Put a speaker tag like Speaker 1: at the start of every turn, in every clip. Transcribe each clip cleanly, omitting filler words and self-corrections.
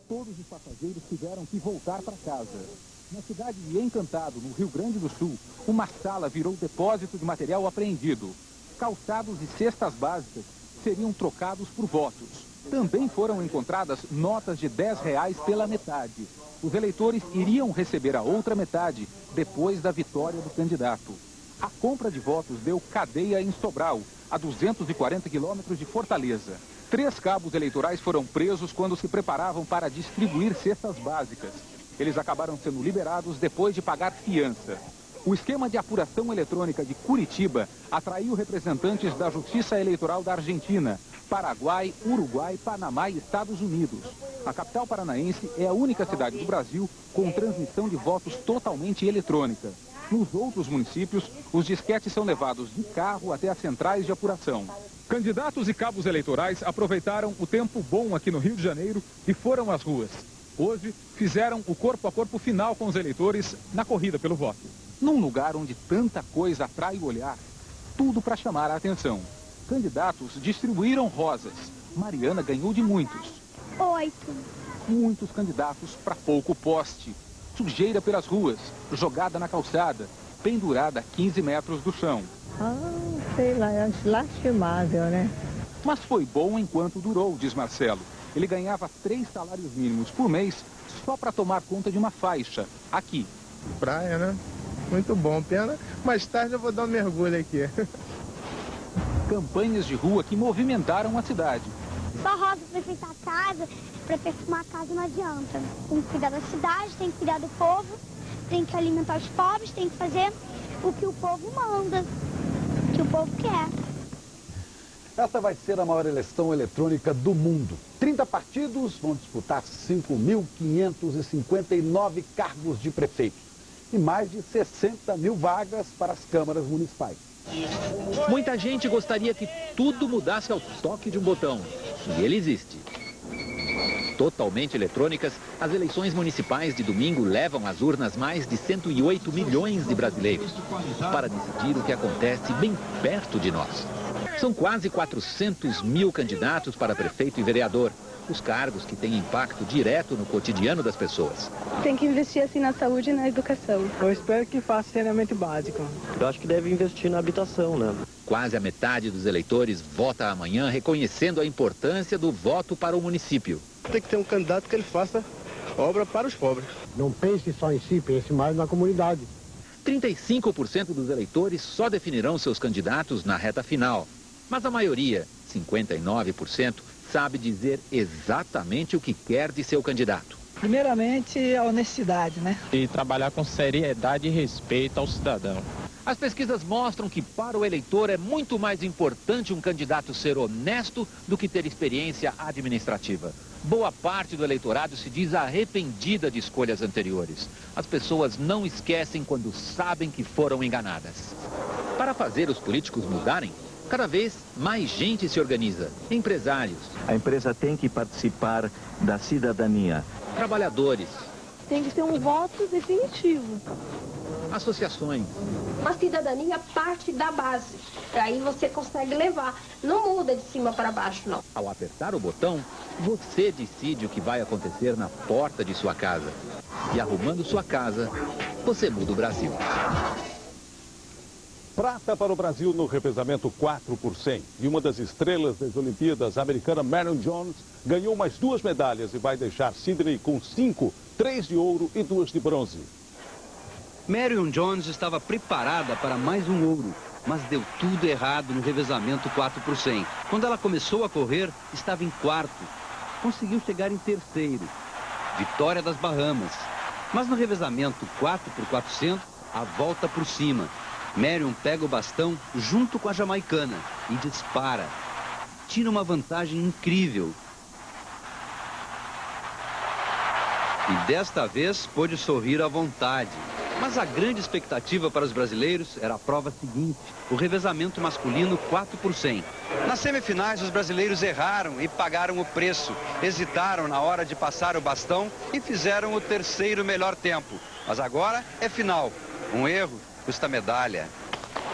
Speaker 1: todos os passageiros tiveram que voltar para casa. Na cidade de Encantado, no Rio Grande do Sul, uma sala virou depósito de material apreendido. Calçados e cestas básicas seriam trocados por votos. Também foram encontradas notas de R$10 pela metade. Os eleitores iriam receber a outra metade depois da vitória do candidato. A compra de votos deu cadeia em Sobral, a 240 quilômetros de Fortaleza. 3 cabos eleitorais foram presos quando se preparavam para distribuir cestas básicas. Eles acabaram sendo liberados depois de pagar fiança. O esquema de apuração eletrônica de Curitiba atraiu representantes da Justiça Eleitoral da Argentina, Paraguai, Uruguai, Panamá e Estados Unidos. A capital paranaense é a única cidade do Brasil com transmissão de votos totalmente eletrônica. Nos outros municípios, os disquetes são levados de carro até as centrais de apuração. Candidatos e cabos eleitorais aproveitaram o tempo bom aqui no Rio de Janeiro e foram às ruas. Hoje, fizeram o corpo a corpo final com os eleitores na corrida pelo voto. Num lugar onde tanta coisa atrai o olhar, tudo para chamar a atenção. Candidatos distribuíram rosas. Mariana ganhou de muitos.
Speaker 2: 8.
Speaker 1: Muitos candidatos para pouco poste. Sujeira pelas ruas, jogada na calçada, pendurada a 15 metros do chão.
Speaker 3: Sei lá, é lastimável, né?
Speaker 1: Mas foi bom enquanto durou, diz Marcelo. Ele ganhava 3 salários mínimos por mês só para tomar conta de uma faixa, aqui.
Speaker 4: Praia, né? Muito bom, pena. Mais tarde eu vou dar um mergulho aqui.
Speaker 1: Campanhas de rua que movimentaram a cidade.
Speaker 2: Só rosa para enfeitar a casa, para perfumar a casa não adianta. Tem que cuidar da cidade, tem que cuidar do povo, tem que alimentar os pobres, tem que fazer o que o povo manda, o que o povo quer.
Speaker 5: Essa vai ser a maior eleição eletrônica do mundo. 30 partidos vão disputar 5.559 cargos de prefeitos e mais de 60 mil vagas para as câmaras municipais.
Speaker 6: Muita gente gostaria que tudo mudasse ao toque de um botão. E ele existe. Totalmente eletrônicas, as eleições municipais de domingo levam às urnas mais de 108 milhões de brasileiros para decidir o que acontece bem perto de nós. São quase 400 mil candidatos para prefeito e vereador, os cargos que têm impacto direto no cotidiano das pessoas.
Speaker 7: Tem que investir assim na saúde e na educação.
Speaker 3: Eu espero que faça saneamento básico.
Speaker 8: Eu acho que deve investir na habitação, né?
Speaker 6: Quase a metade dos eleitores vota amanhã reconhecendo a importância do voto para o município.
Speaker 4: Tem que ter um candidato que ele faça obra para os pobres.
Speaker 9: Não pense só em si, pense mais na comunidade.
Speaker 6: 35% dos eleitores só definirão seus candidatos na reta final. Mas a maioria, 59%, sabe dizer exatamente o que quer de seu candidato.
Speaker 3: Primeiramente, a honestidade, né?
Speaker 10: E trabalhar com seriedade e respeito ao cidadão.
Speaker 6: As pesquisas mostram que para o eleitor é muito mais importante um candidato ser honesto do que ter experiência administrativa. Boa parte do eleitorado se diz arrependida de escolhas anteriores. As pessoas não esquecem quando sabem que foram enganadas. Para fazer os políticos mudarem, cada vez mais gente se organiza. Empresários.
Speaker 8: A empresa tem que participar da cidadania.
Speaker 6: Trabalhadores.
Speaker 7: Tem que ser um voto definitivo.
Speaker 6: Associações.
Speaker 11: A cidadania parte da base. Aí você consegue levar. Não muda de cima para baixo, não.
Speaker 6: Ao apertar o botão, você decide o que vai acontecer na porta de sua casa. E arrumando sua casa, você muda o Brasil.
Speaker 12: Prata para o Brasil no revezamento 4 por 100. E uma das estrelas das Olimpíadas, a americana Marion Jones, ganhou mais 2 medalhas e vai deixar Sydney com 5, 3 de ouro e 2 de bronze.
Speaker 13: Marion Jones estava preparada para mais um ouro, mas deu tudo errado no revezamento 4 por 100. Quando ela começou a correr, estava em 4º. Conseguiu chegar em 3º. Vitória das Bahamas. Mas no revezamento 4 por 400, a volta por cima. Marion pega o bastão junto com a jamaicana e dispara. Tira uma vantagem incrível. E desta vez pôde sorrir à vontade. Mas a grande expectativa para os brasileiros era a prova seguinte, o revezamento masculino 4 por 100. Nas semifinais, os brasileiros erraram e pagaram o preço. Hesitaram na hora de passar o bastão e fizeram o 3º melhor tempo. Mas agora é final. Um erro custa medalha.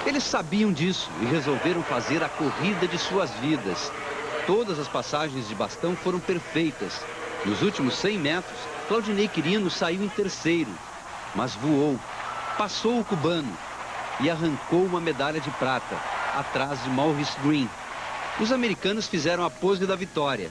Speaker 13: Eles sabiam disso e resolveram fazer a corrida de suas vidas. Todas as passagens de bastão foram perfeitas. Nos últimos 100 metros, Claudinei Quirino saiu em terceiro, mas voou, passou o cubano e arrancou uma medalha de prata, atrás de Maurice Green. Os americanos fizeram a pose da vitória.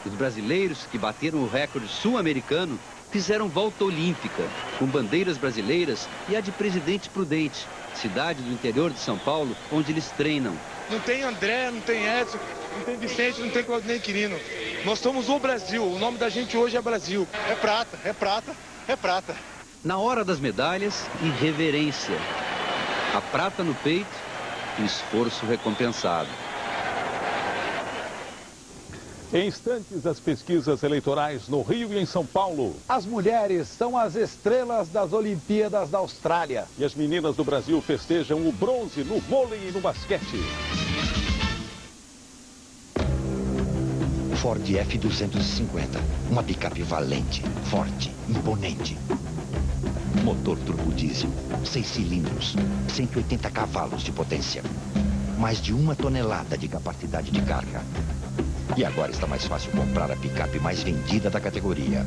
Speaker 13: Os brasileiros, que bateram o recorde sul-americano, fizeram volta olímpica, com bandeiras brasileiras e a de Presidente Prudente, cidade do interior de São Paulo, onde eles treinam.
Speaker 14: Não tem André, não tem Edson, não tem Vicente, não tem Claudinei Quirino. Nós somos o Brasil, o nome da gente hoje é Brasil. É prata, é prata, é prata.
Speaker 13: Na hora das medalhas, irreverência. A prata no peito e esforço recompensado.
Speaker 12: Em instantes, as pesquisas eleitorais no Rio e em São Paulo.
Speaker 5: As mulheres são as estrelas das Olimpíadas da Austrália.
Speaker 12: E as meninas do Brasil festejam o bronze no vôlei e no basquete.
Speaker 15: Ford F-250. Uma picape valente, forte, imponente. Motor turbo diesel, 6 cilindros, 180 cavalos de potência. Mais de 1 tonelada de capacidade de carga. E agora está mais fácil comprar a picape mais vendida da categoria.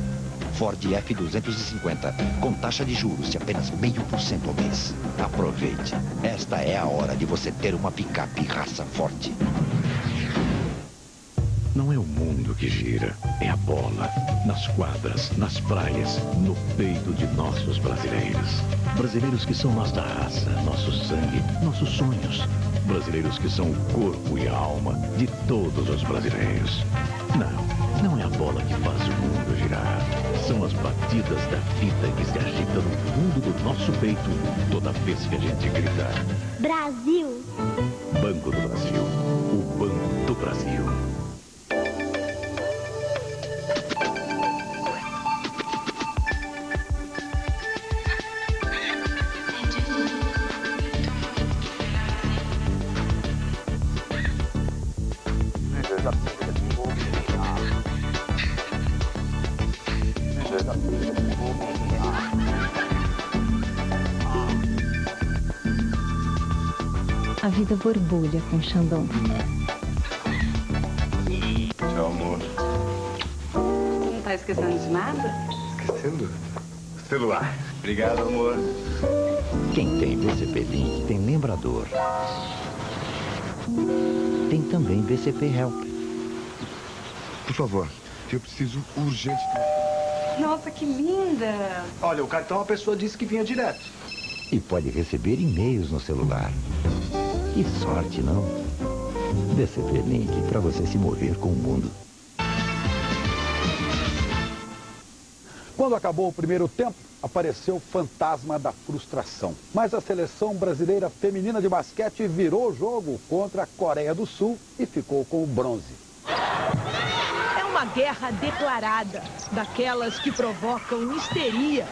Speaker 15: Ford F-250, com taxa de juros de apenas 0,5% ao mês. Aproveite. Esta é a hora de você ter uma picape raça forte.
Speaker 16: Não é o mundo que gira, é a bola. Nas quadras, nas praias, no peito de nossos brasileiros. Brasileiros que são nossa raça, nosso sangue, nossos sonhos. Brasileiros que são o corpo e a alma de todos os brasileiros. Não é a bola que faz o mundo girar. São as batidas da vida que se agita no fundo do nosso peito toda vez que a gente grita.
Speaker 2: Brasil!
Speaker 16: Banco do Brasil. O Banco do Brasil.
Speaker 17: A vida borbulha com Xandão.
Speaker 18: Tchau, amor.
Speaker 19: Não tá esquecendo de nada?
Speaker 18: Esquecendo? Celular. Obrigado, amor.
Speaker 15: Quem tem VCP Link tem lembrador. Tem também VCP Help.
Speaker 18: Por favor, eu preciso urgente de...
Speaker 19: Nossa, que linda!
Speaker 18: Olha, o cartão a pessoa disse que vinha direto.
Speaker 15: E pode receber e-mails no celular. Que sorte, não? VCP Link para você se mover com o mundo.
Speaker 5: Quando acabou o primeiro tempo, apareceu o fantasma da frustração. Mas a seleção brasileira feminina de basquete virou o jogo contra a Coreia do Sul e ficou com o bronze.
Speaker 20: É uma guerra declarada, daquelas que provocam histeria.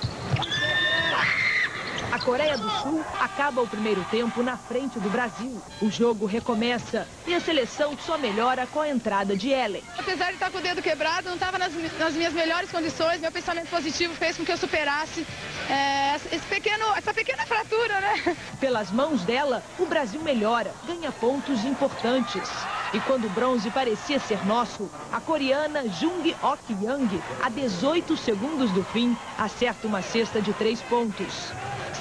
Speaker 20: A Coreia do Sul acaba o primeiro tempo na frente do Brasil. O jogo recomeça e a seleção só melhora com a entrada de Ellen.
Speaker 7: Apesar de estar com o dedo quebrado, não estava nas minhas melhores condições. Meu pensamento positivo fez com que eu superasse essa pequena fratura, né?
Speaker 20: Pelas mãos dela, o Brasil melhora, ganha pontos importantes. E quando o bronze parecia ser nosso, a coreana Jung Ok-young, a 18 segundos do fim, acerta uma cesta de 3 pontos.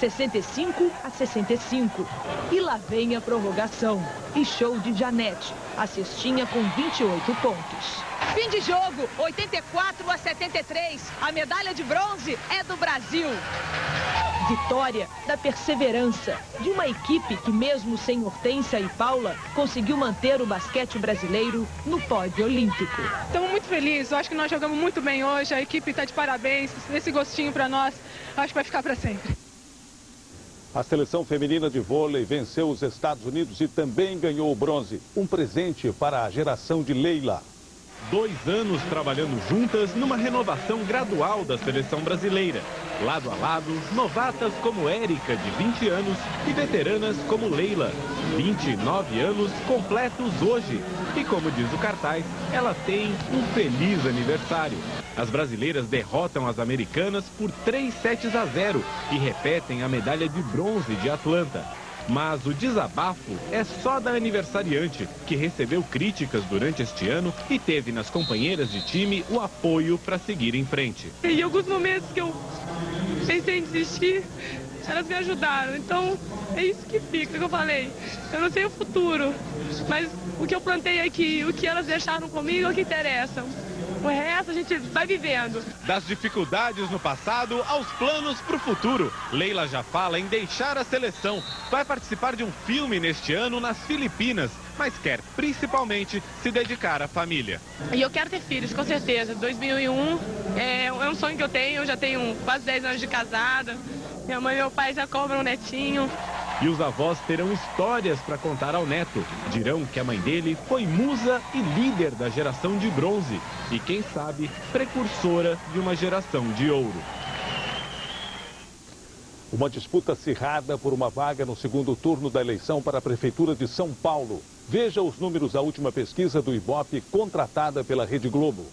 Speaker 20: 65-65. E lá vem a prorrogação. E show de Janete, a cestinha com 28 pontos. Fim de jogo, 84-73. A medalha de bronze é do Brasil. Vitória da perseverança de uma equipe que, mesmo sem Hortência e Paula, conseguiu manter o basquete brasileiro no pódio olímpico.
Speaker 7: Estamos muito felizes, eu acho que nós jogamos muito bem hoje, a equipe está de parabéns, esse gostinho para nós, acho que vai ficar para sempre.
Speaker 12: A seleção feminina de vôlei venceu os Estados Unidos e também ganhou o bronze. Um presente para a geração de Leila.
Speaker 21: 2 anos trabalhando juntas numa renovação gradual da seleção brasileira. Lado a lado, novatas como Érica, de 20 anos, e veteranas como Leila, 29 anos, completos hoje. E como diz o cartaz, elas têm um feliz aniversário. As brasileiras derrotam as americanas por 3 sets a 0 e repetem a medalha de bronze de Atlanta. Mas o desabafo é só da aniversariante, que recebeu críticas durante este ano e teve nas companheiras de time o apoio para seguir em frente.
Speaker 1: Em alguns momentos que eu pensei em desistir, elas me ajudaram. Então, é isso que fica, que eu falei. Eu não sei o futuro, mas o que eu plantei aqui, o que elas deixaram comigo é o que interessa. O resto a gente vai vivendo.
Speaker 21: Das dificuldades no passado aos planos para o futuro. Leila já fala em deixar a seleção. Vai participar de um filme neste ano nas Filipinas, mas quer principalmente se dedicar à família.
Speaker 1: E eu quero ter filhos, com certeza. 2001 é um sonho que eu tenho. Eu já tenho quase 10 anos de casada. Minha mãe e meu pai já cobram um netinho.
Speaker 21: E os avós terão histórias para contar ao neto. Dirão que a mãe dele foi musa e líder da geração de bronze. E quem sabe, precursora de uma geração de ouro.
Speaker 12: Uma disputa acirrada por uma vaga no segundo turno da eleição para a Prefeitura de São Paulo. Veja os números da última pesquisa do Ibope, contratada pela Rede Globo.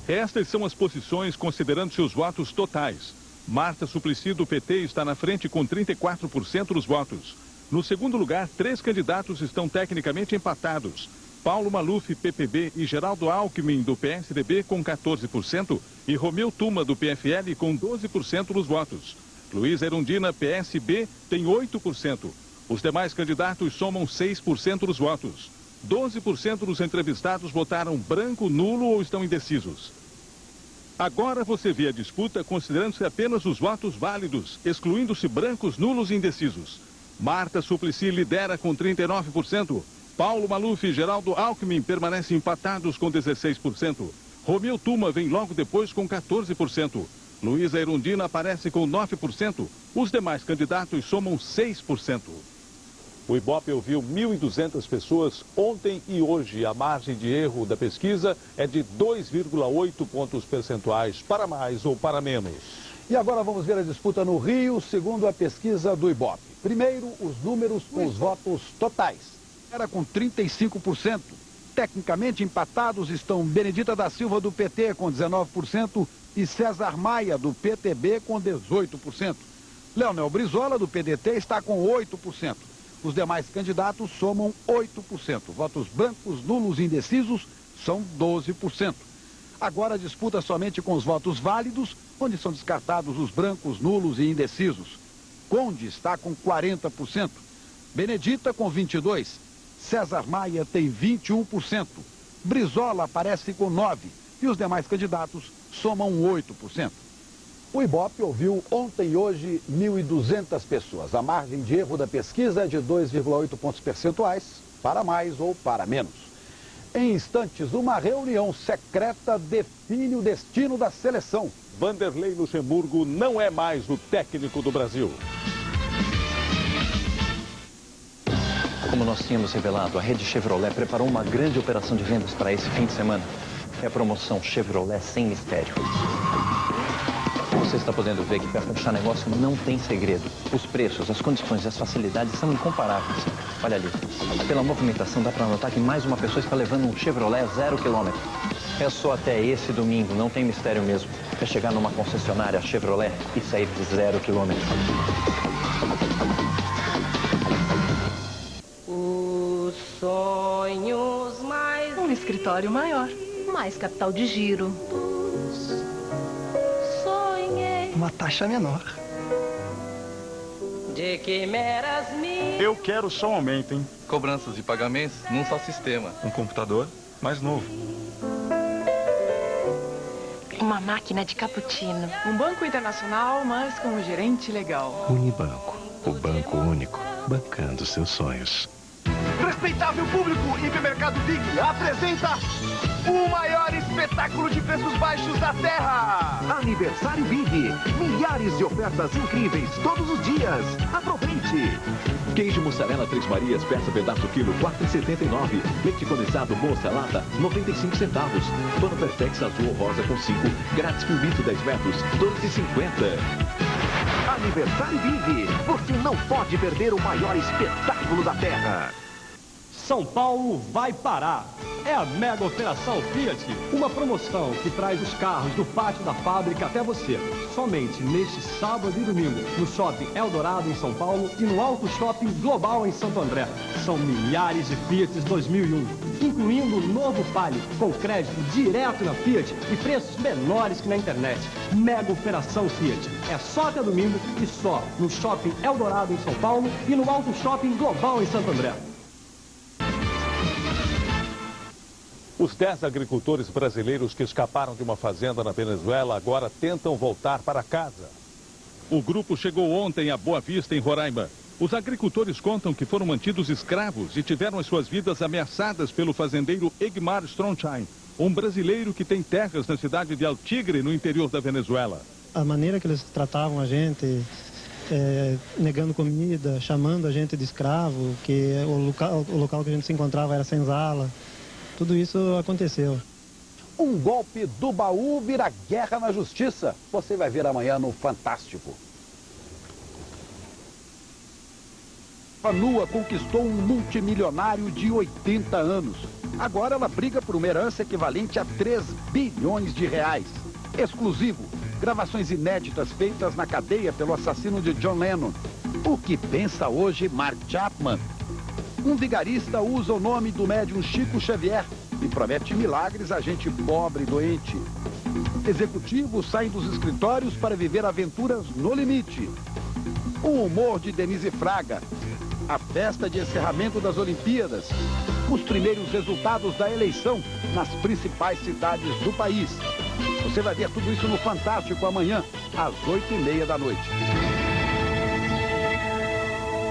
Speaker 21: Estas são as posições considerando-se os votos totais. Marta Suplicy, do PT, está na frente com 34% dos votos. No segundo lugar, 3 candidatos estão tecnicamente empatados. Paulo Maluf, PPB, e Geraldo Alckmin, do PSDB, com 14%, e Romeu Tuma, do PFL, com 12% dos votos. Luísa Erundina, PSB, tem 8%. Os demais candidatos somam 6% dos votos. 12% dos entrevistados votaram branco, nulo ou estão indecisos. Agora você vê a disputa considerando-se apenas os votos válidos, excluindo-se brancos, nulos e indecisos. Marta Suplicy lidera com 39%. Paulo Maluf e Geraldo Alckmin permanecem empatados com 16%. Romeu Tuma vem logo depois com 14%. Luísa Erundina aparece com 9%. Os demais candidatos somam 6%.
Speaker 12: O Ibope ouviu 1.200 pessoas ontem e hoje. A margem de erro da pesquisa é de 2,8 pontos percentuais, para mais ou para menos.
Speaker 5: E agora vamos ver a disputa no Rio, segundo a pesquisa do Ibope. Primeiro, os números com os votos totais. Era com 35%. Tecnicamente empatados estão Benedita da Silva, do PT, com 19%, e César Maia, do PTB, com 18%. Leonel Brizola, do PDT, está com 8%. Os demais candidatos somam 8%. Votos brancos, nulos e indecisos são 12%. Agora a disputa somente com os votos válidos, onde são descartados os brancos, nulos e indecisos. Conde está com 40%. Benedita com 22%. César Maia tem 21%. Brizola aparece com 9%. E os demais candidatos somam 8%. O Ibope ouviu ontem e hoje 1.200 pessoas. A margem de erro da pesquisa é de 2,8 pontos percentuais, para mais ou para menos. Em instantes, uma reunião secreta define o destino da seleção.
Speaker 12: Vanderlei Luxemburgo não é mais o técnico do Brasil.
Speaker 22: Como nós tínhamos revelado, a rede Chevrolet preparou uma grande operação de vendas para esse fim de semana. É a promoção Chevrolet sem mistério. Você está podendo ver que para fechar negócio não tem segredo. Os preços, as condições e as facilidades são incomparáveis. Olha ali, pela movimentação dá para notar que mais uma pessoa está levando um Chevrolet 0 km. É só até esse domingo, não tem mistério mesmo. É chegar numa concessionária Chevrolet e sair de 0 km.
Speaker 11: Os sonhos mais...
Speaker 20: Um escritório maior.
Speaker 23: Mais capital de giro.
Speaker 24: Uma taxa menor.
Speaker 11: De quimeras mil.
Speaker 25: Eu quero só um aumento, hein?
Speaker 26: Cobranças e pagamentos num só sistema.
Speaker 25: Um computador mais novo.
Speaker 23: Uma máquina de cappuccino.
Speaker 20: Um banco internacional, mas com um gerente legal.
Speaker 16: Unibanco, o banco único, bancando seus sonhos.
Speaker 25: Respeitável público, Hipermercado Big apresenta o maior espetáculo de preços baixos da Terra.
Speaker 27: Aniversário Big. Milhares de ofertas incríveis todos os dias. Aproveite.
Speaker 16: Queijo mussarela 3 Marias, peça pedaço quilo, R$ 4,79. Leite condensado moça lata, 95 centavos. Pano Perfex azul ou rosa com 5. Grátis por litro 10 metros, R$ 12,50.
Speaker 27: Aniversário Big. Você não pode perder o maior espetáculo da Terra.
Speaker 3: São Paulo vai parar. É a Mega Operação Fiat, uma promoção que traz os carros do pátio da fábrica até você. Somente neste sábado e domingo, no Shopping Eldorado em São Paulo e no Auto Shopping Global em Santo André. São milhares de Fiats 2001, incluindo o novo Palio, com crédito direto na Fiat e preços menores que na internet. Mega Operação Fiat. É só até domingo e só no Shopping Eldorado em São Paulo e no Auto Shopping Global em Santo André.
Speaker 12: Os 10 agricultores brasileiros que escaparam de uma fazenda na Venezuela agora tentam voltar para casa.
Speaker 21: O grupo chegou ontem a Boa Vista, em Roraima. Os agricultores contam que foram mantidos escravos e tiveram as suas vidas ameaçadas pelo fazendeiro Egmar Stronsheim, um brasileiro que tem terras na cidade de El Tigre, no interior da Venezuela.
Speaker 4: A maneira que eles tratavam a gente, negando comida, chamando a gente de escravo, que o local que a gente se encontrava era senzala. Tudo isso aconteceu.
Speaker 5: Um golpe do baú vira guerra na justiça. Você vai ver amanhã no Fantástico. A Nua conquistou um multimilionário de 80 anos. Agora ela briga por uma herança equivalente a 3 bilhões de reais. Exclusivo, gravações inéditas feitas na cadeia pelo assassino de John Lennon. O que pensa hoje Mark Chapman? Um vigarista usa o nome do médium Chico Xavier e promete milagres a gente pobre e doente. Executivos saem dos escritórios para viver aventuras no limite. O humor de Denise Fraga. A festa de encerramento das Olimpíadas. Os primeiros resultados da eleição nas principais cidades do país. Você vai ver tudo isso no Fantástico amanhã, às 8h30 da noite.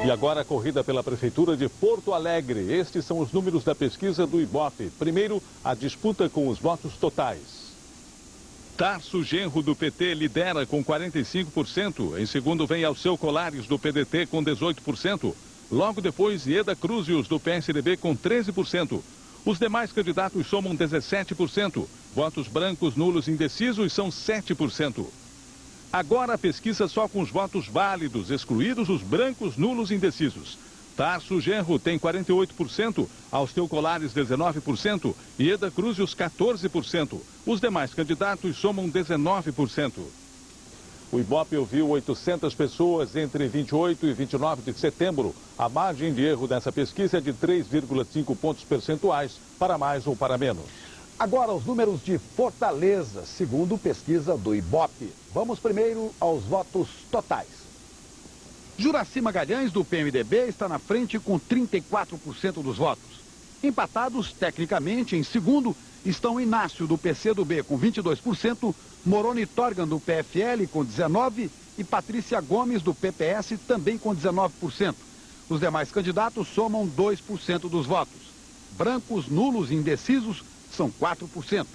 Speaker 12: E agora a corrida pela Prefeitura de Porto Alegre. Estes são os números da pesquisa do Ibope. Primeiro, a disputa com os votos totais.
Speaker 21: Tarso Genro, do PT, lidera com 45%. Em segundo vem Alceu Colares, do PDT, com 18%. Logo depois, Ieda Cruzius, do PSDB, com 13%. Os demais candidatos somam 17%. Votos brancos, nulos e indecisos são 7%. Agora a pesquisa só com os votos válidos, excluídos os brancos, nulos e indecisos. Tarso Genro tem 48%, Alceu Colares 19% e Ieda Cruzius 14%. Os demais candidatos somam 19%. O Ibope ouviu 800 pessoas entre 28 e 29 de setembro. A margem de erro dessa pesquisa é de 3,5 pontos percentuais, para mais ou para menos.
Speaker 5: Agora os números de Fortaleza, segundo pesquisa do Ibope. Vamos primeiro aos votos totais. Juracy Magalhães, do PMDB, está na frente com 34% dos votos. Empatados, tecnicamente, em segundo, estão Inácio, do PCdoB, com 22%, Moroni Torgan, do PFL, com 19% e Patrícia Gomes, do PPS, também com 19%. Os demais candidatos somam 2% dos votos. Brancos, nulos e indecisos são 4%.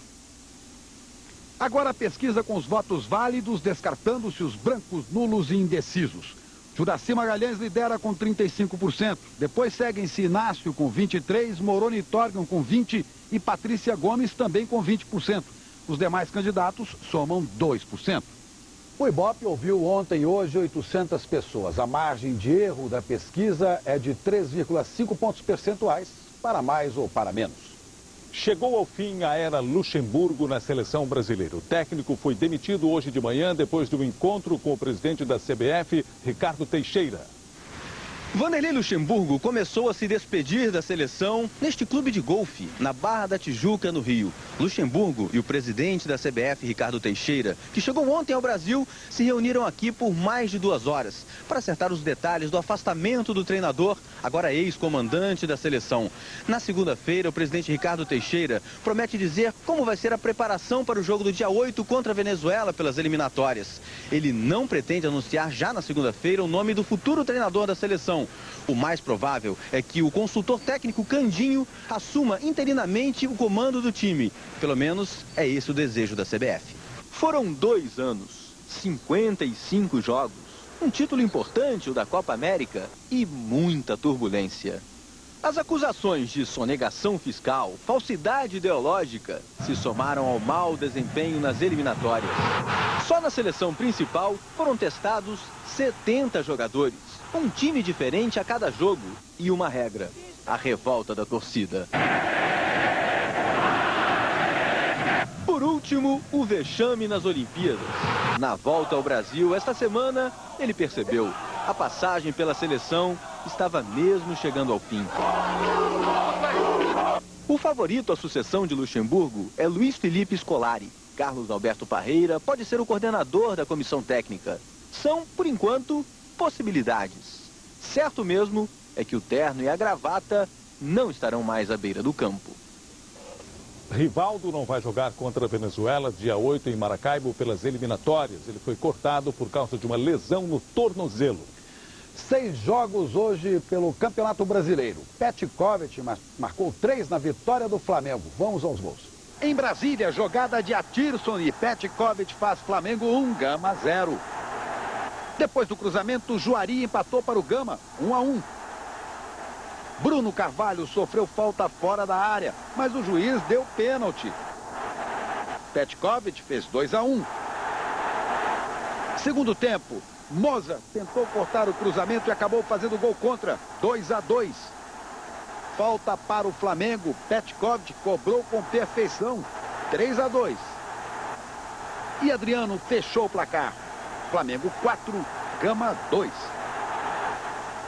Speaker 5: Agora a pesquisa com os votos válidos, descartando-se os brancos, nulos e indecisos. Juracy Magalhães lidera com 35%. Depois seguem-se Inácio com 23%, Moroni Torgan com 20% e Patrícia Gomes também com 20%. Os demais candidatos somam 2%. O Ibope ouviu ontem e hoje 800 pessoas. A margem de erro da pesquisa é de 3,5 pontos percentuais, para mais ou para menos.
Speaker 12: Chegou ao fim a era Luxemburgo na seleção brasileira. O técnico foi demitido hoje de manhã depois de um encontro com o presidente da CBF, Ricardo Teixeira.
Speaker 6: Vanderlei Luxemburgo começou a se despedir da seleção neste clube de golfe, na Barra da Tijuca, no Rio. Luxemburgo e o presidente da CBF, Ricardo Teixeira, que chegou ontem ao Brasil, se reuniram aqui por mais de 2 horas para acertar os detalhes do afastamento do treinador, agora ex-comandante da seleção. Na segunda-feira, o presidente Ricardo Teixeira promete dizer como vai ser a preparação para o jogo do dia 8 contra a Venezuela pelas eliminatórias. Ele não pretende anunciar já na segunda-feira o nome do futuro treinador da seleção. O mais provável é que o consultor técnico Candinho assuma interinamente o comando do time. Pelo menos é esse o desejo da CBF. Foram 2 anos, 55 jogos, um título importante, o da Copa América, e muita turbulência. As acusações de sonegação fiscal, falsidade ideológica, se somaram ao mau desempenho nas eliminatórias. Só na seleção principal foram testados 70 jogadores. Um time diferente a cada jogo e uma regra: a revolta da torcida. Por último, o vexame nas Olimpíadas. Na volta ao Brasil, esta semana, ele percebeu. A passagem pela seleção estava mesmo chegando ao fim. O favorito à sucessão de Luxemburgo é Luiz Felipe Scolari. Carlos Alberto Parreira pode ser o coordenador da comissão técnica. São, por enquanto, possibilidades. Certo mesmo é que o terno e a gravata não estarão mais à beira do campo.
Speaker 12: Rivaldo não vai jogar contra a Venezuela dia 8 em Maracaibo pelas eliminatórias. Ele foi cortado por causa de uma lesão no tornozelo.
Speaker 5: 6 jogos hoje pelo Campeonato Brasileiro. Petkovic marcou 3 na vitória do Flamengo. Vamos aos gols. Em Brasília, jogada de Atirson e Petkovic faz Flamengo 1, Gama 0. Depois do cruzamento, Juari empatou para o Gama, 1-1. Bruno Carvalho sofreu falta fora da área, mas o juiz deu pênalti. Petkovic fez 2-1. Segundo tempo, Moza tentou cortar o cruzamento e acabou fazendo gol contra, 2-2. Falta para o Flamengo, Petkovic cobrou com perfeição, 3-2. E Adriano fechou o placar, Flamengo 4, Gama 2.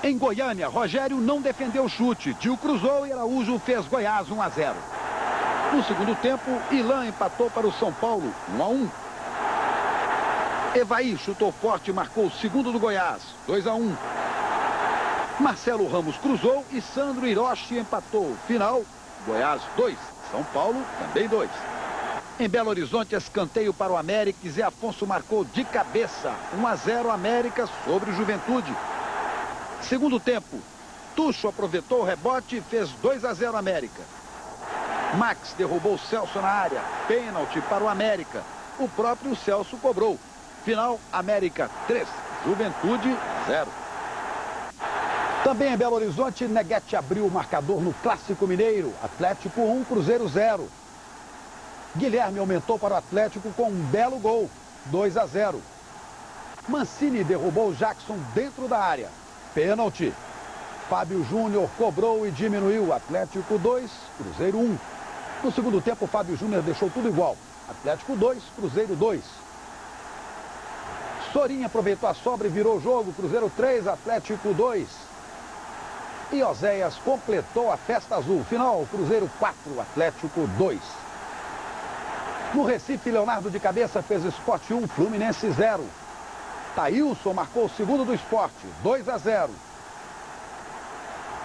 Speaker 5: Em Goiânia, Rogério não defendeu o chute, Dil cruzou e Araújo fez Goiás 1-0. No segundo tempo, Ilan empatou para o São Paulo, 1-1. Evaí chutou forte e marcou o segundo do Goiás, 2-1. Marcelo Ramos cruzou e Sandro Hiroshi empatou. Final, Goiás 2, São Paulo também 2. Em Belo Horizonte, escanteio para o América e Zé Afonso marcou de cabeça. 1-0 América sobre o Juventude. Segundo tempo, Tucho aproveitou o rebote e fez 2-0 América. Max derrubou Celso na área. Pênalti para o América. O próprio Celso cobrou. Final, América 3, Juventude 0. Também em Belo Horizonte, Neguete abriu o marcador no Clássico Mineiro. Atlético 1, Cruzeiro 0. Guilherme aumentou para o Atlético com um belo gol, 2-0. Mancini derrubou Jackson dentro da área. Pênalti. Fábio Júnior cobrou e diminuiu. Atlético 2, Cruzeiro 1. No segundo tempo, Fábio Júnior deixou tudo igual. Atlético 2, Cruzeiro 2. Sorinha aproveitou a sobra e virou o jogo. Cruzeiro 3, Atlético 2. E Oséias completou a festa azul. Final, Cruzeiro 4, Atlético 2. No Recife, Leonardo de cabeça fez Sport 1, Fluminense 0. Thailson marcou o segundo do Sport, 2-0.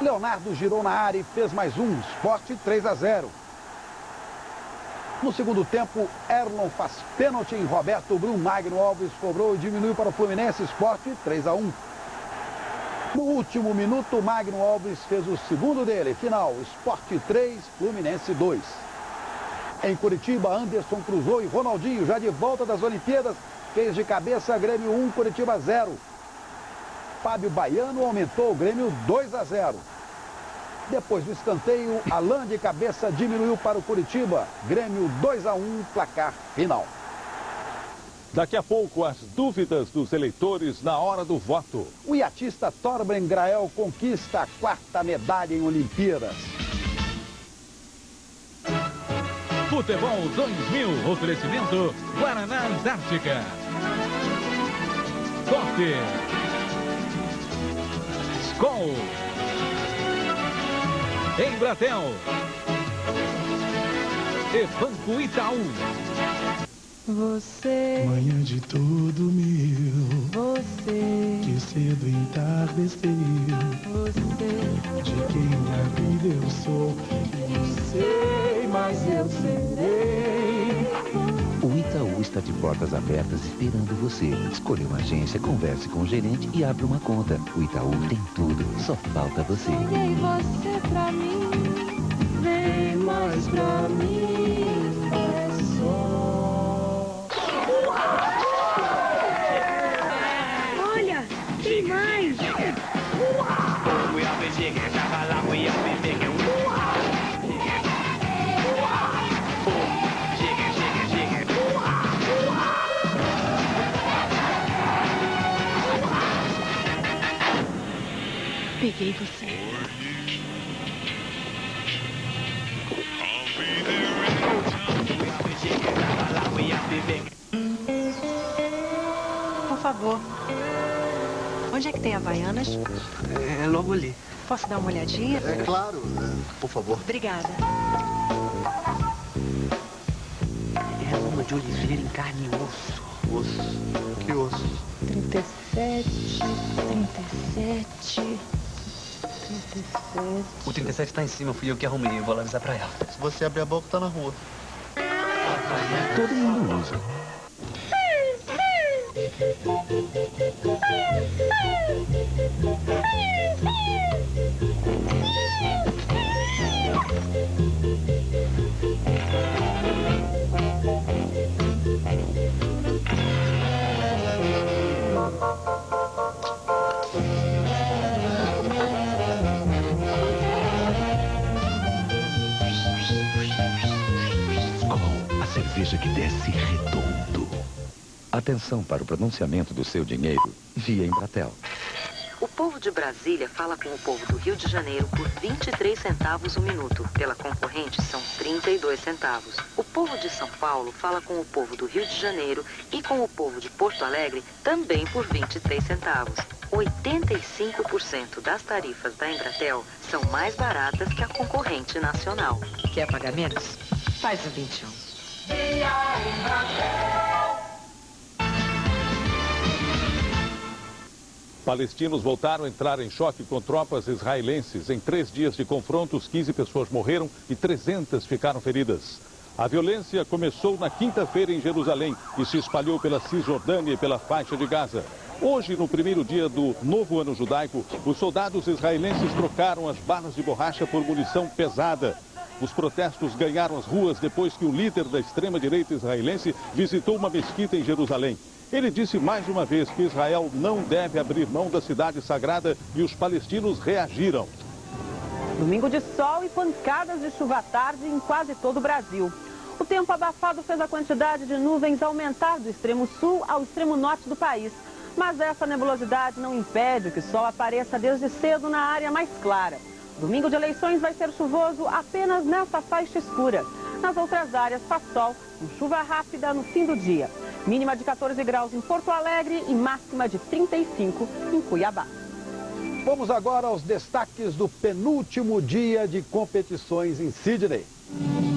Speaker 5: Leonardo girou na área e fez mais um, Sport 3-0. No segundo tempo, Erlon faz pênalti em Roberto Brum. Magno Alves cobrou e diminuiu para o Fluminense, Sport 3-1. No último minuto, Magno Alves fez o segundo dele. Final, Sport 3, Fluminense 2. Em Curitiba, Anderson cruzou e Ronaldinho, já de volta das Olimpíadas, fez de cabeça Grêmio 1, Curitiba 0. Fábio Baiano aumentou o Grêmio 2-0. Depois do escanteio, Alain de cabeça diminuiu para o Curitiba. Grêmio 2-1, placar final.
Speaker 12: Daqui a pouco, as dúvidas dos eleitores na hora do voto.
Speaker 5: O iatista Torben Grael conquista a 4ª medalha em Olimpíadas.
Speaker 2: Futebol 2000, oferecimento Guaraná Antártica. Forte. Skol. Embratel. E Banco Itaú.
Speaker 8: Você,
Speaker 9: manhã de todo meu,
Speaker 8: você,
Speaker 9: que cedo entardeceu,
Speaker 8: você,
Speaker 9: de quem a vida eu sou, não sei, mas eu serei.
Speaker 15: O Itaú está de portas abertas esperando você. Escolha uma agência, converse com o gerente e abra uma conta. O Itaú tem tudo, só falta você.
Speaker 8: Vem você pra mim, vem mais pra mim, é só.
Speaker 11: Olha, tem mais!
Speaker 8: Peguei você.
Speaker 23: favor. Onde é que tem Havaianas?
Speaker 24: É logo ali.
Speaker 23: Posso dar uma olhadinha?
Speaker 24: É claro, por favor.
Speaker 23: Obrigada.
Speaker 24: É loma de oliveira em carne e osso. Osso? Que osso?
Speaker 23: 37.
Speaker 24: O 37 tá em cima, fui eu que arrumei. Eu vou lá avisar pra ela. Se você abrir a boca, tá na rua.
Speaker 16: Todo mundo usa. Skol, a cerveja que desce redondo. Atenção para o pronunciamento do seu dinheiro via Embratel.
Speaker 7: O povo de Brasília fala com o povo do Rio de Janeiro por 23 centavos o minuto. Pela concorrente, são 32 centavos. O povo de São Paulo fala com o povo do Rio de Janeiro e com o povo de Porto Alegre também por 23 centavos. 85% das tarifas da Embratel são mais baratas que a concorrente nacional.
Speaker 23: Quer pagar menos? Faz um 21.
Speaker 12: Palestinos voltaram a entrar em choque com tropas israelenses. Em 3 dias de confrontos, 15 pessoas morreram e 300 ficaram feridas. A violência começou na quinta-feira em Jerusalém e se espalhou pela Cisjordânia e pela faixa de Gaza. Hoje, no primeiro dia do novo ano judaico, os soldados israelenses trocaram as balas de borracha por munição pesada. Os protestos ganharam as ruas depois que o líder da extrema-direita israelense visitou uma mesquita em Jerusalém. Ele disse mais uma vez que Israel não deve abrir mão da cidade sagrada e os palestinos reagiram.
Speaker 10: Domingo de sol e pancadas de chuva à tarde em quase todo o Brasil. O tempo abafado fez a quantidade de nuvens aumentar do extremo sul ao extremo norte do país. Mas essa nebulosidade não impede que o sol apareça desde cedo na área mais clara. Domingo de eleições vai ser chuvoso apenas nessa faixa escura. Nas outras áreas faz sol, com chuva rápida no fim do dia. Mínima de 14 graus em Porto Alegre e máxima de 35 em Cuiabá.
Speaker 5: Vamos agora aos destaques do penúltimo dia de competições em Sydney.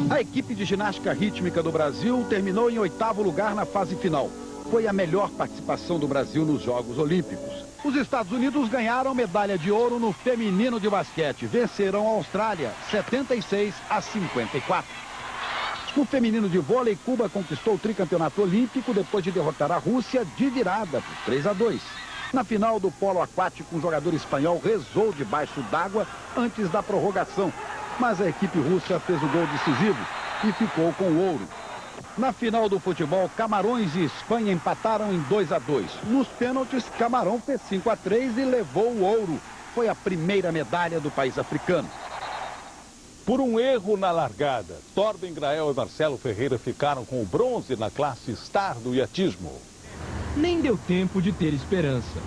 Speaker 5: A equipe de ginástica rítmica do Brasil terminou em 8º lugar na fase final. Foi a melhor participação do Brasil nos Jogos Olímpicos. Os Estados Unidos ganharam medalha de ouro no feminino de basquete. Venceram a Austrália, 76-54. No feminino de vôlei, Cuba conquistou o tricampeonato olímpico depois de derrotar a Rússia de virada por 3-2. Na final do polo aquático, um jogador espanhol rezou debaixo d'água antes da prorrogação. Mas a equipe russa fez o gol decisivo e ficou com o ouro. Na final do futebol, Camarões e Espanha empataram em 2-2. Nos pênaltis, Camarão fez 5-3 e levou o ouro. Foi a primeira medalha do país africano.
Speaker 12: Por um erro na largada, Torben Grael e Marcelo Ferreira ficaram com o bronze na classe Star do iatismo.
Speaker 13: Nem deu tempo de ter esperança.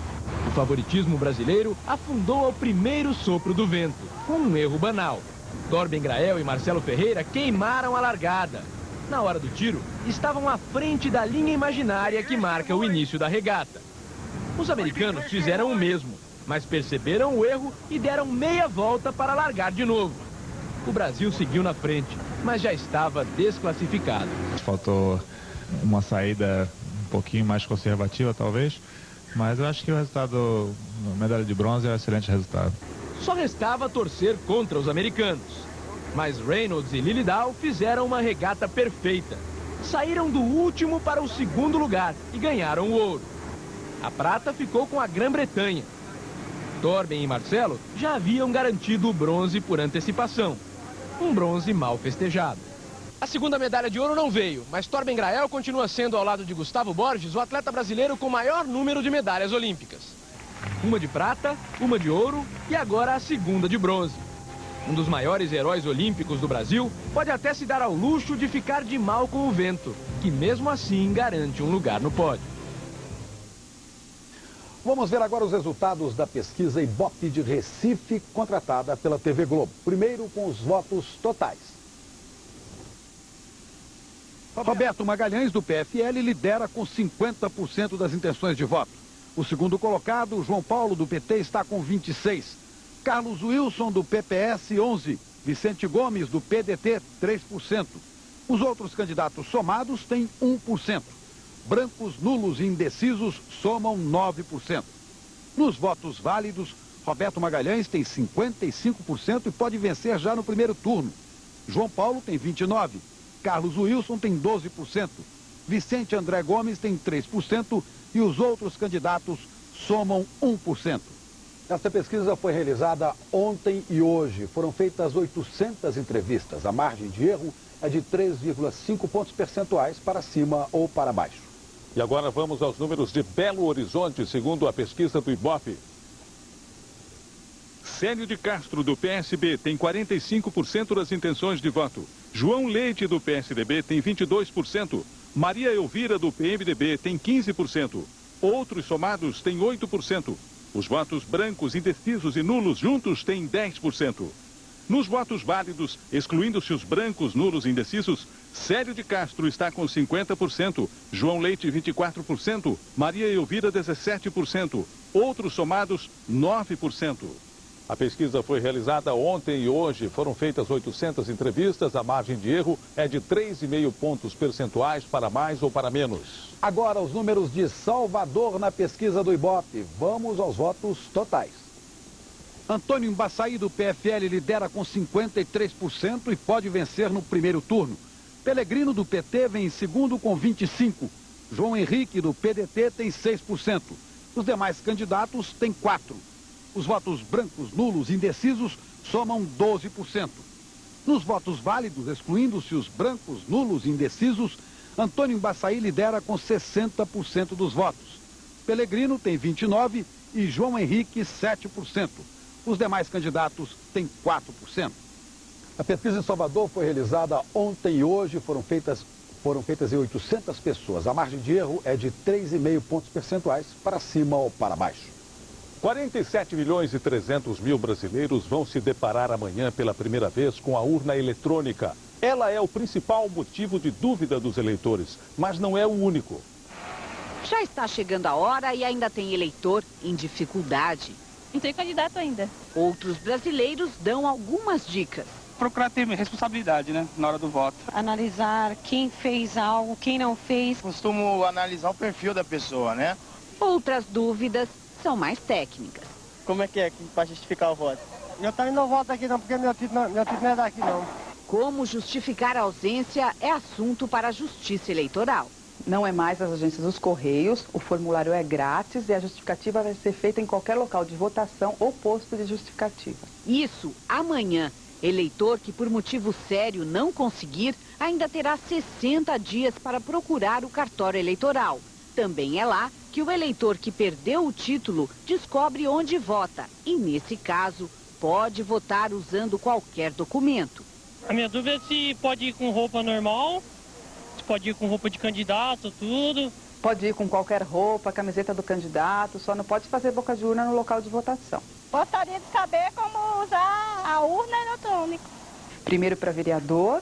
Speaker 13: O favoritismo brasileiro afundou ao primeiro sopro do vento, com um erro banal. Torben Grael e Marcelo Ferreira queimaram a largada. Na hora do tiro, estavam à frente da linha imaginária que marca o início da regata. Os americanos fizeram o mesmo, mas perceberam o erro e deram meia volta para largar de novo. O Brasil seguiu na frente, mas já estava desclassificado.
Speaker 14: Faltou uma saída um pouquinho mais conservativa, talvez, mas eu acho que o resultado, a medalha de bronze, é um excelente resultado.
Speaker 13: Só restava torcer contra os americanos. Mas Reynolds e Lilidal fizeram uma regata perfeita. Saíram do último para o 2º lugar e ganharam o ouro. A prata ficou com a Grã-Bretanha. Torben e Marcelo já haviam garantido o bronze por antecipação. Um bronze mal festejado. A segunda medalha de ouro não veio, mas Torben Grael continua sendo, ao lado de Gustavo Borges, o atleta brasileiro com o maior número de medalhas olímpicas. Uma de prata, uma de ouro e agora a segunda de bronze. Um dos maiores heróis olímpicos do Brasil pode até se dar ao luxo de ficar de mal com o vento, que mesmo assim garante um lugar no pódio.
Speaker 5: Vamos ver agora os resultados da pesquisa Ibope de Recife, contratada pela TV Globo. Primeiro com os votos totais. Roberto Magalhães, do PFL, lidera com 50% das intenções de voto. O segundo colocado, João Paulo, do PT, está com 26. Carlos Wilson, do PPS, 11. Vicente Gomes, do PDT, 3%. Os outros candidatos somados têm 1%. Brancos, nulos e indecisos somam 9%. Nos votos válidos, Roberto Magalhães tem 55% e pode vencer já no primeiro turno. João Paulo tem 29%. Carlos Wilson tem 12%. Vicente André Gomes tem 3% e os outros candidatos somam 1%. Esta pesquisa foi realizada ontem e hoje. Foram feitas 800 entrevistas. A margem de erro é de 3,5 pontos percentuais para cima ou para baixo.
Speaker 12: E agora vamos aos números de Belo Horizonte, segundo a pesquisa do Ibope.
Speaker 1: Célio de Castro, do PSB, tem 45% das intenções de voto. João Leite, do PSDB, tem 22%. Maria Elvira, do PMDB, tem 15%. Outros somados têm 8%. Os votos brancos, indecisos e nulos juntos têm 10%. Nos votos válidos, excluindo-se os brancos, nulos e indecisos, Célio de Castro está com 50%, João Leite 24%, Maria Elvira 17%. Outros somados, 9%.
Speaker 12: A pesquisa foi realizada ontem e hoje. Foram feitas 800 entrevistas. A margem de erro é de 3,5 pontos percentuais para mais ou para menos.
Speaker 5: Agora os números de Salvador na pesquisa do Ibope. Vamos aos votos totais. Antônio Embaçaí, do PFL, lidera com 53% e pode vencer no primeiro turno. Pelegrino, do PT, vem em segundo com 25%. João Henrique, do PDT, tem 6%. Os demais candidatos têm 4%. Os votos brancos, nulos e indecisos somam 12%. Nos votos válidos, excluindo-se os brancos, nulos e indecisos, Antônio Embaçaí lidera com 60% dos votos. Pelegrino tem 29% e João Henrique 7%. Os demais candidatos têm 4%. A pesquisa em Salvador foi realizada ontem e hoje. Foram feitas em 800 pessoas. A margem de erro é de 3,5 pontos percentuais para cima ou para baixo.
Speaker 12: 47 milhões e 300 mil brasileiros vão se deparar amanhã pela primeira vez com a urna eletrônica. Ela é o principal motivo de dúvida dos eleitores, mas não é o único.
Speaker 17: Já está chegando a hora e ainda tem eleitor em dificuldade.
Speaker 18: Não tem candidato ainda.
Speaker 17: Outros brasileiros dão algumas dicas.
Speaker 19: Procurar ter responsabilidade, né, na hora do voto.
Speaker 18: Analisar quem fez algo, quem não fez.
Speaker 20: Costumo analisar o perfil da pessoa, né?
Speaker 17: Outras dúvidas são mais técnicas.
Speaker 20: Como é que para justificar o voto?
Speaker 22: Eu também não voto aqui não, porque meu título não é daqui não.
Speaker 17: Como justificar a ausência é assunto para a Justiça Eleitoral.
Speaker 26: Não é mais as agências dos Correios, o formulário é grátis e a justificativa vai ser feita em qualquer local de votação ou posto de justificativa.
Speaker 17: Isso amanhã. Eleitor que por motivo sério não conseguir, ainda terá 60 dias para procurar o cartório eleitoral. Também é lá que o eleitor que perdeu o título descobre onde vota e, nesse caso, pode votar usando qualquer documento.
Speaker 18: A minha dúvida é se pode ir com roupa normal, se pode ir com roupa de candidato, tudo.
Speaker 26: Pode ir com qualquer roupa, camiseta do candidato, só não pode fazer boca de urna no local de votação.
Speaker 18: Gostaria de saber como usar a urna eletrônica.
Speaker 26: Primeiro para vereador,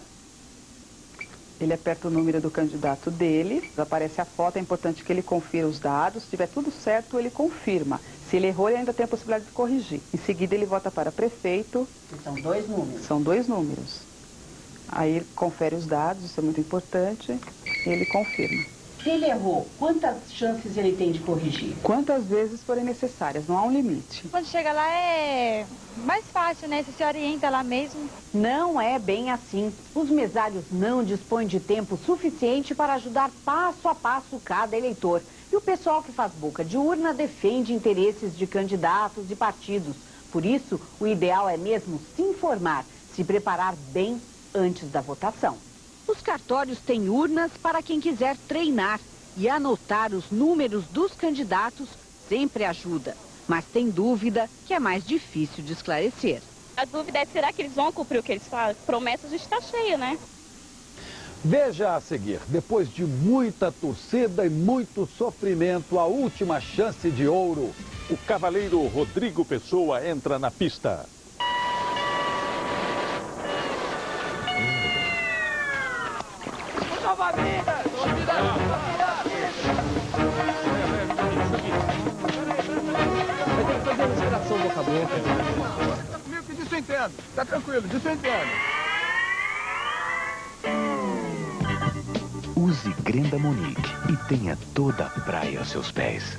Speaker 26: ele aperta o número do candidato dele, aparece a foto, é importante que ele confira os dados, se tiver tudo certo, ele confirma. Se ele errou, ele ainda tem a possibilidade de corrigir. Em seguida, ele vota para prefeito.
Speaker 28: São 2 números.
Speaker 26: São 2 números. Aí ele confere os dados, isso é muito importante, e ele confirma.
Speaker 28: Se ele errou, quantas chances ele tem de corrigir?
Speaker 26: Quantas vezes forem necessárias, não há um limite.
Speaker 18: Quando chega lá é mais fácil, né? Você se orienta lá mesmo.
Speaker 17: Não é bem assim. Os mesários não dispõem de tempo suficiente para ajudar passo a passo cada eleitor. E o pessoal que faz boca de urna defende interesses de candidatos e partidos. Por isso, o ideal é mesmo se informar, se preparar bem antes da votação. Os cartórios têm urnas para quem quiser treinar e anotar os números dos candidatos sempre ajuda. Mas tem dúvida que é mais difícil de esclarecer.
Speaker 18: A dúvida é, será que eles vão cumprir o que eles falam? Promessas está cheia, né?
Speaker 5: Veja a seguir, depois de muita torcida e muito sofrimento, a última chance de ouro.
Speaker 12: O cavaleiro Rodrigo Pessoa entra na pista.
Speaker 22: descendo. Tá tranquilo, descendendo.
Speaker 16: Use Grenda Monique e tenha toda a praia aos seus pés.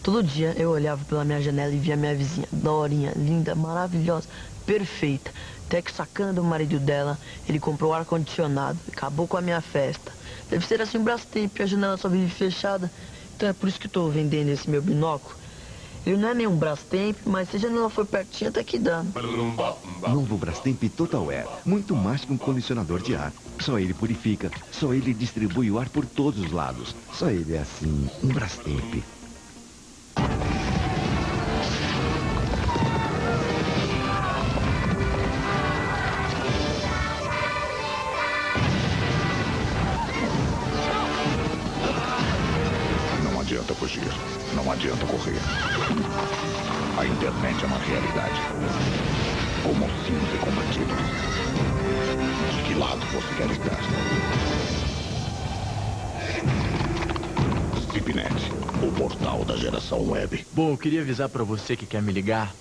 Speaker 2: Todo dia eu olhava pela minha janela e via minha vizinha, Dorinha, linda, maravilhosa, perfeita. Até que, sacando o marido dela, ele comprou ar-condicionado e acabou com a minha festa. Deve ser assim um Brastemp, a janela só vive fechada. Então é por isso que estou vendendo esse meu binóculo. Ele não é nem um Brastemp, mas se a janela for pertinho até que dá.
Speaker 3: Novo Brastemp Total Air. Muito mais que um condicionador de ar. Só ele purifica, só ele distribui o ar por todos os lados. Só ele é assim, um Brastemp.
Speaker 4: Não adianta fugir, não adianta correr. A internet é uma realidade. Como assim ser combatido? De que lado você quer estar? Zipnet, o portal da geração web.
Speaker 6: Bom, eu queria avisar pra você que quer me ligar.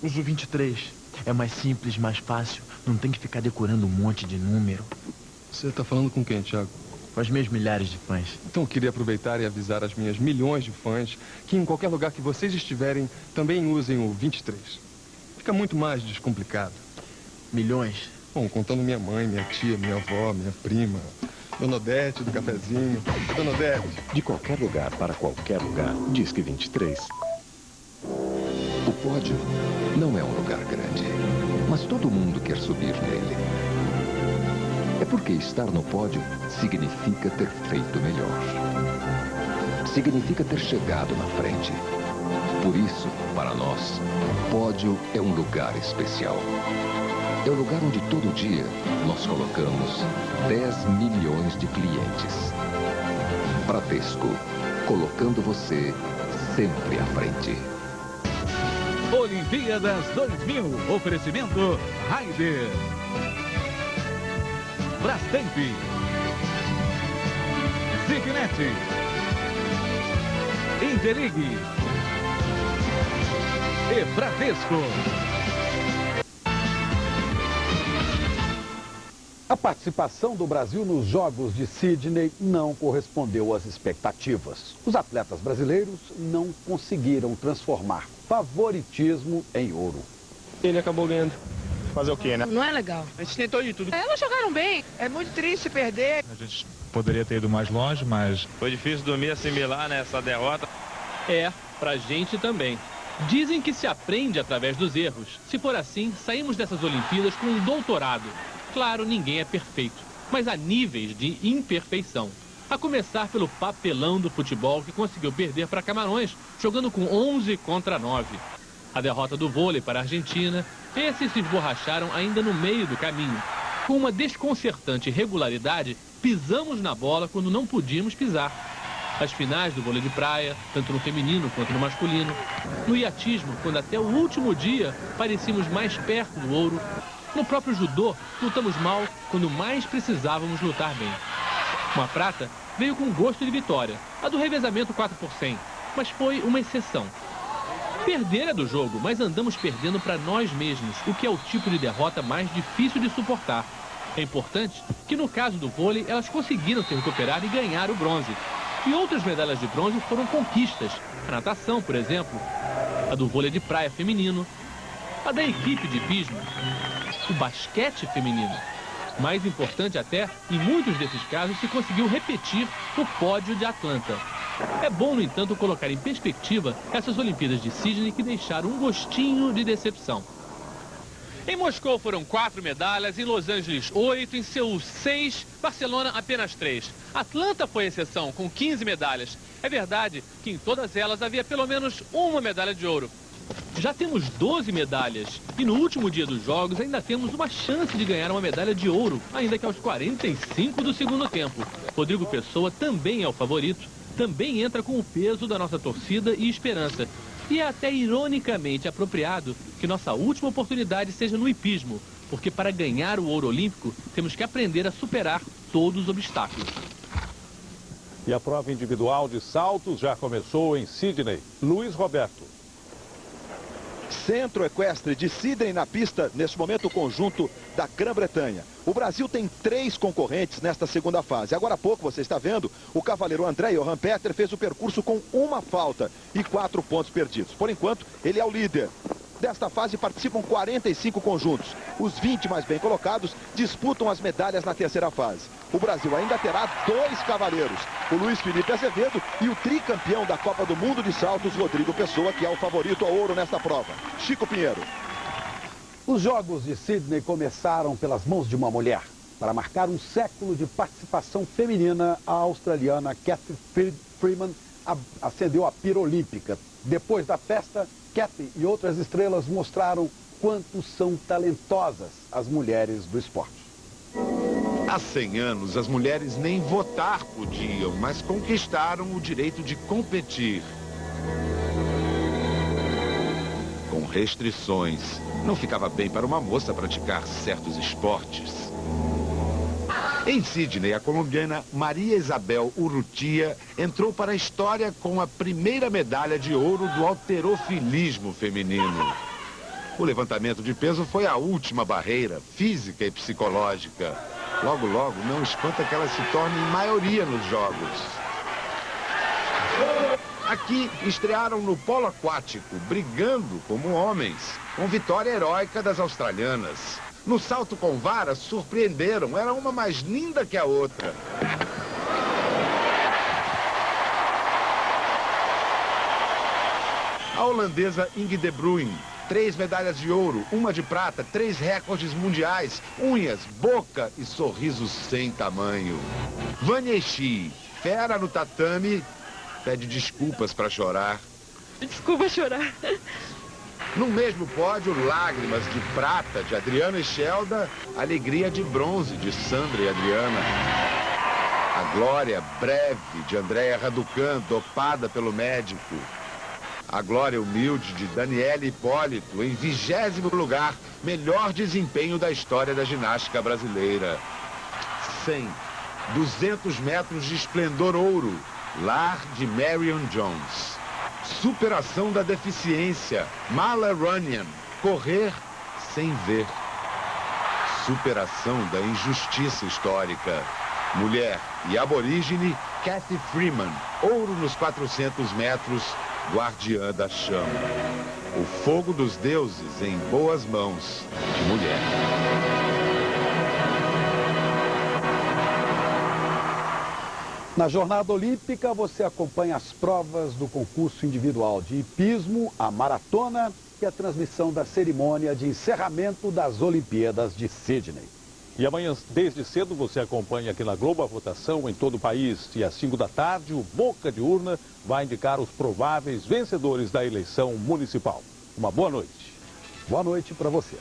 Speaker 6: Uso 23. É mais simples, mais fácil. Não tem que ficar decorando um monte de número.
Speaker 9: Você tá falando com quem, Thiago?
Speaker 6: Com as minhas milhares de fãs.
Speaker 9: Então eu queria aproveitar e avisar as minhas milhões de fãs que em qualquer lugar que vocês estiverem, também usem o 23. Fica muito mais descomplicado.
Speaker 6: Milhões?
Speaker 9: Bom, contando minha mãe, minha tia, minha avó, minha prima, Dona Odete do cafezinho. Dona Odete.
Speaker 16: De qualquer lugar para qualquer lugar, Disque 23.
Speaker 21: O pódio não é um lugar grande, mas todo mundo quer subir nele. É porque estar no pódio significa ter feito melhor. Significa ter chegado na frente. Por isso, para nós, pódio é um lugar especial. É o lugar onde todo dia nós colocamos 10 milhões de clientes. Bradesco, colocando você sempre à frente.
Speaker 1: Olimpíadas 2000, oferecimento Raider, Brastemp, Zipnet, Interligue e Bradesco.
Speaker 5: A participação do Brasil nos Jogos de Sydney não correspondeu às expectativas. Os atletas brasileiros não conseguiram transformar favoritismo em ouro.
Speaker 19: Ele acabou ganhando.
Speaker 6: Fazer o quê, né?
Speaker 25: Não é legal.
Speaker 19: A gente tentou de tudo.
Speaker 25: Elas jogaram bem.
Speaker 22: É muito triste perder.
Speaker 14: A gente poderia ter ido mais longe, mas...
Speaker 27: Foi difícil dormir, assimilar nessa derrota.
Speaker 13: É, pra gente também. Dizem que se aprende através dos erros. Se for assim, saímos dessas Olimpíadas com um doutorado. Claro, ninguém é perfeito, mas há níveis de imperfeição. A começar pelo papelão do futebol que conseguiu perder para Camarões, jogando com 11 contra 9. A derrota do vôlei para a Argentina, esses se esborracharam ainda no meio do caminho. Com uma desconcertante regularidade, pisamos na bola quando não podíamos pisar. As finais do vôlei de praia, tanto no feminino quanto no masculino. No iatismo, quando até o último dia parecíamos mais perto do ouro. No próprio judô, lutamos mal quando mais precisávamos lutar bem. Uma prata veio com gosto de vitória, a do revezamento 4x100, mas foi uma exceção. Perder é do jogo, mas andamos perdendo para nós mesmos, o que é o tipo de derrota mais difícil de suportar. É importante que no caso do vôlei, elas conseguiram se recuperar e ganhar o bronze. E outras medalhas de bronze foram conquistas. A natação, por exemplo, a do vôlei de praia feminino, a da equipe de hipismo, o basquete feminino. Mais importante até, em muitos desses casos se conseguiu repetir o pódio de Atlanta. É bom, no entanto, colocar em perspectiva essas Olimpíadas de Sydney que deixaram um gostinho de decepção. Em Moscou foram 4 medalhas, em Los Angeles 8, em Seul 6, Barcelona apenas 3. Atlanta foi exceção, com 15 medalhas. É verdade que em todas elas havia pelo menos uma medalha de ouro. Já temos 12 medalhas e no último dia dos Jogos ainda temos uma chance de ganhar uma medalha de ouro, ainda que aos 45 do segundo tempo. Rodrigo Pessoa também é o favorito, também entra com o peso da nossa torcida e esperança. E é até ironicamente apropriado que nossa última oportunidade seja no hipismo, porque para ganhar o ouro olímpico temos que aprender a superar todos os obstáculos.
Speaker 12: E a prova individual de saltos já começou em Sydney. Luiz Roberto.
Speaker 7: Centro Equestre de Sydney na pista, neste momento o conjunto da Grã-Bretanha. O Brasil tem 3 concorrentes nesta segunda fase. Agora há pouco, você está vendo, o cavaleiro André Johan Petter fez o percurso com 1 falta e 4 pontos perdidos. Por enquanto, ele é o líder. Desta fase participam 45 conjuntos. Os 20 mais bem colocados disputam as medalhas na terceira fase. O Brasil ainda terá 2 cavaleiros, o Luiz Felipe Azevedo e o tricampeão da Copa do Mundo de Saltos, Rodrigo Pessoa, que é o favorito ao ouro nesta prova. Chico Pinheiro.
Speaker 5: Os Jogos de Sydney começaram pelas mãos de uma mulher. Para marcar um século de participação feminina, a australiana Cathy Freeman acendeu a pira olímpica. Depois da festa, Cathy e outras estrelas mostraram quanto são talentosas as mulheres do esporte.
Speaker 8: Há 100 anos, as mulheres nem votar podiam, mas conquistaram o direito de competir. Com restrições. Não ficava bem para uma moça praticar certos esportes. Em Sydney, a colombiana Maria Isabel Urrutia entrou para a história com a primeira medalha de ouro do halterofilismo feminino. O levantamento de peso foi a última barreira, física e psicológica. Logo, logo, não espanta que elas se tornem maioria nos jogos. Aqui, estrearam no polo aquático, brigando como homens, com vitória heróica das australianas. No salto com vara, surpreenderam, era uma mais linda que a outra. A holandesa Inge de Bruyne, 3 medalhas de ouro, 1 de prata, 3 recordes mundiais, unhas, boca e sorrisos sem tamanho. Vânia Chi, fera no tatame, pede desculpas para chorar.
Speaker 10: Desculpa chorar.
Speaker 8: No mesmo pódio, lágrimas de prata de Adriana e Shelda, alegria de bronze de Sandra e Adriana. A glória breve de Andréa Raducan, dopada pelo médico. A glória humilde de Daniele Hipólito, em 20º lugar, melhor desempenho da história da ginástica brasileira. 100, 200 metros de esplendor ouro, lar de Marion Jones. Superação da deficiência, Mala Runyan, correr sem ver. Superação da injustiça histórica, mulher e aborígene, Cathy Freeman, ouro nos 400 metros, guardiã da chama. O fogo dos deuses em boas mãos de mulher.
Speaker 5: Na jornada olímpica, você acompanha as provas do concurso individual de hipismo, a maratona e a transmissão da cerimônia de encerramento das Olimpíadas de Sydney.
Speaker 12: E amanhã, desde cedo, você acompanha aqui na Globo a votação em todo o país. E às 5 da tarde, o Boca de Urna vai indicar os prováveis vencedores da eleição municipal. Uma boa noite.
Speaker 5: Boa noite para você.